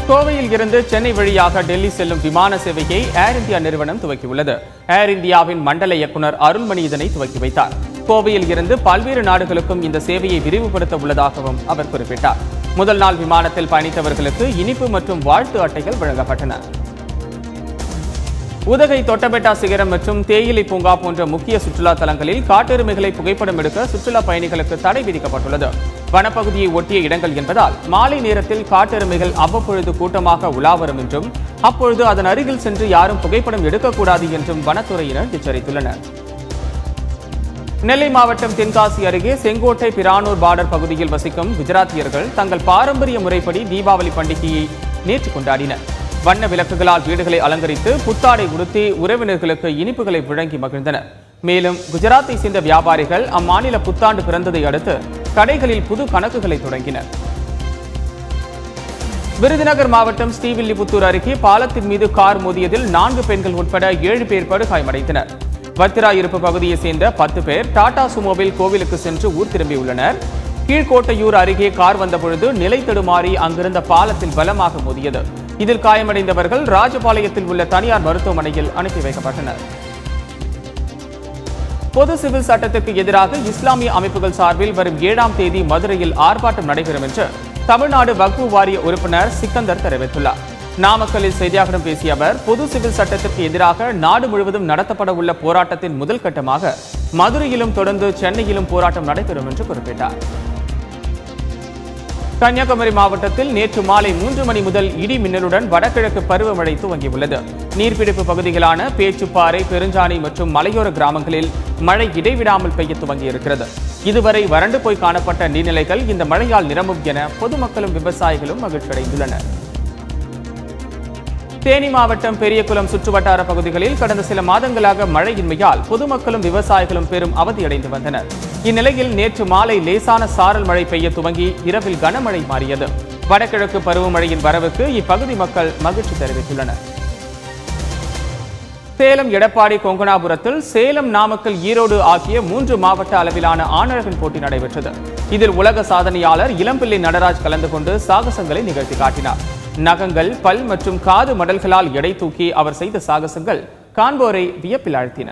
கோவையில் இருந்து சென்னை வழியாக டெல்லி செல்லும் விமான சேவையை ஏர் இந்தியா நிறுவனம் துவக்கியுள்ளது. ஏர் இந்தியாவின் மண்டல இயக்குநர் அருள்மணி இதனை துவக்கி வைத்தார். கோவையில் இருந்து பல்வேறு நாடுகளுக்கும் இந்த சேவையை விரிவுபடுத்த உள்ளதாகவும் அவர் குறிப்பிட்டார். முதல் நாள் விமானத்தில் பயணித்தவர்களுக்கு இனிப்பு மற்றும் வாழ்த்து அட்டைகள் வழங்கப்பட்டன. உதகை தொட்டபெட்டா சிகரம் மற்றும் தேயிலை பூங்கா போன்ற முக்கிய சுற்றுலா தலங்களில் காட்டெருமைகளை புகைப்படம் எடுக்க சுற்றுலா பயணிகளுக்கு தடை விதிக்கப்பட்டுள்ளது. வனப்பகுதியை ஒட்டிய இடங்கள் என்பதால் மாலை நேரத்தில் காட்டெருமைகள் அவ்வப்பொழுது கூட்டமாக உலா வரும் என்றும் அப்பொழுது அதன் அருகில் சென்று யாரும் புகைப்படம் எடுக்கக்கூடாது என்றும் வனத்துறையினர் எச்சரித்துள்ளனர். நெல்லை மாவட்டம் தென்காசி அருகே செங்கோட்டை பிரானூர் பார்டர் பகுதியில் வசிக்கும் குஜராத்தியர்கள் தங்கள் பாரம்பரிய முறைப்படி தீபாவளி பண்டிகையை நேற்று கொண்டாடினர். வண்ண விளக்குகளால் வீடுகளை அலங்கரித்து புத்தாடை உடுத்தி உறவினர்களுக்கு இனிப்புகளை வழங்கி மகிழ்ந்தனர். மேலும் குஜராத்தை சேர்ந்த வியாபாரிகள் அம்மாநில புத்தாண்டு பிறந்ததை அடுத்து கடைகளில் புது கணக்குகளை தொடங்கினர். விருதுநகர் மாவட்டம் ஸ்ரீவில்லிபுத்தூர் அருகே பாலத்தின் மீது கார் மோதியதில் 4 பெண்கள் உட்பட 7 பேர் படுகாயமடைந்தனர். வத்திராயிருப்பு பகுதியை சேர்ந்த 10 பேர் டாடா சுமோவில் கோவிலுக்கு சென்று ஊர் திரும்பியுள்ளனர். கீழ்கோட்டையூர் அருகே கார் வந்தபொழுது நிலை தடுமாறி அங்கிருந்த பாலத்தில் பலமாக மோதியது. இதில் காயமடைந்தவர்கள் ராஜபாளையத்தில் உள்ள தனியார் மருத்துவமனையில் அனுப்பி வைக்கப்பட்டனர். பொது சிவில் சட்டத்திற்கு எதிராக இஸ்லாமிய அமைப்புகள் சார்பில் வரும் 7ஆம் தேதி மதுரையில் ஆர்ப்பாட்டம் நடைபெறும் என்று தமிழ்நாடு வக்ஃபு வாரிய உறுப்பினர் சிக்கந்தர் தெரிவித்துள்ளார். நாமக்கல்லில் செய்தியாளர்களிடம் பேசிய அவர், பொது சிவில் சட்டத்திற்கு எதிராக நாடு முழுவதும் நடத்தப்பட உள்ள போராட்டத்தின் முதல் கட்டமாக மதுரையிலும் தொடர்ந்து சென்னையிலும் போராட்டம் நடைபெறும் என்று குறிப்பிட்டார். கன்னியாகுமரி மாவட்டத்தில் நேற்று மாலை 3 மணி முதல் இடி மின்னலுடன் வடகிழக்கு பருவமழை துவங்கியுள்ளது. நீர்பிடிப்பு பகுதிகளான பேச்சுப்பாறை, பெருஞ்சாணி மற்றும் மலையோர கிராமங்களில் மழை இடைவிடாமல் பெய்ய துவங்கியிருக்கிறது. இதுவரை வறண்டு போய் காணப்பட்ட நீர்நிலைகள் இந்த மழையால் நிரம்பும் என பொதுமக்களும் விவசாயிகளும் மகிழ்ச்சியடைந்துள்ளனர். தேனி மாவட்டம் பெரியகுளம் சுற்றுவட்டார பகுதிகளில் கடந்த சில மாதங்களாக மழையின்மையால் பொதுமக்களும் விவசாயிகளும் பெரும் அவதியடைந்து வந்தனர். இந்நிலையில் நேற்று மாலை லேசான சாரல் மழை பெய்ய துவங்கி இரவில் கனமழை மாறியது. வடகிழக்கு பருவமழையின் வரவுக்கு இப்பகுதி மக்கள் மகிழ்ச்சி தெரிவித்துள்ளனர். சேலம், எடப்பாடி, கொங்கனாபுரத்தில் சேலம், நாமக்கல், ஈரோடு ஆகிய 3 மாவட்ட அளவிலான ஆணழகன் போட்டி நடைபெற்றது. இதில் உலக சாதனையாளர் இளம்பிள்ளை நடராஜ் கலந்து கொண்டு சாகசங்களை நிகழ்த்தி காட்டினார். நகங்கள், பல் மற்றும் காது மடல்களால் எடை தூக்கி அவர் செய்த சாகசங்கள் காண்போரை வியப்பில் ஆழ்த்தின.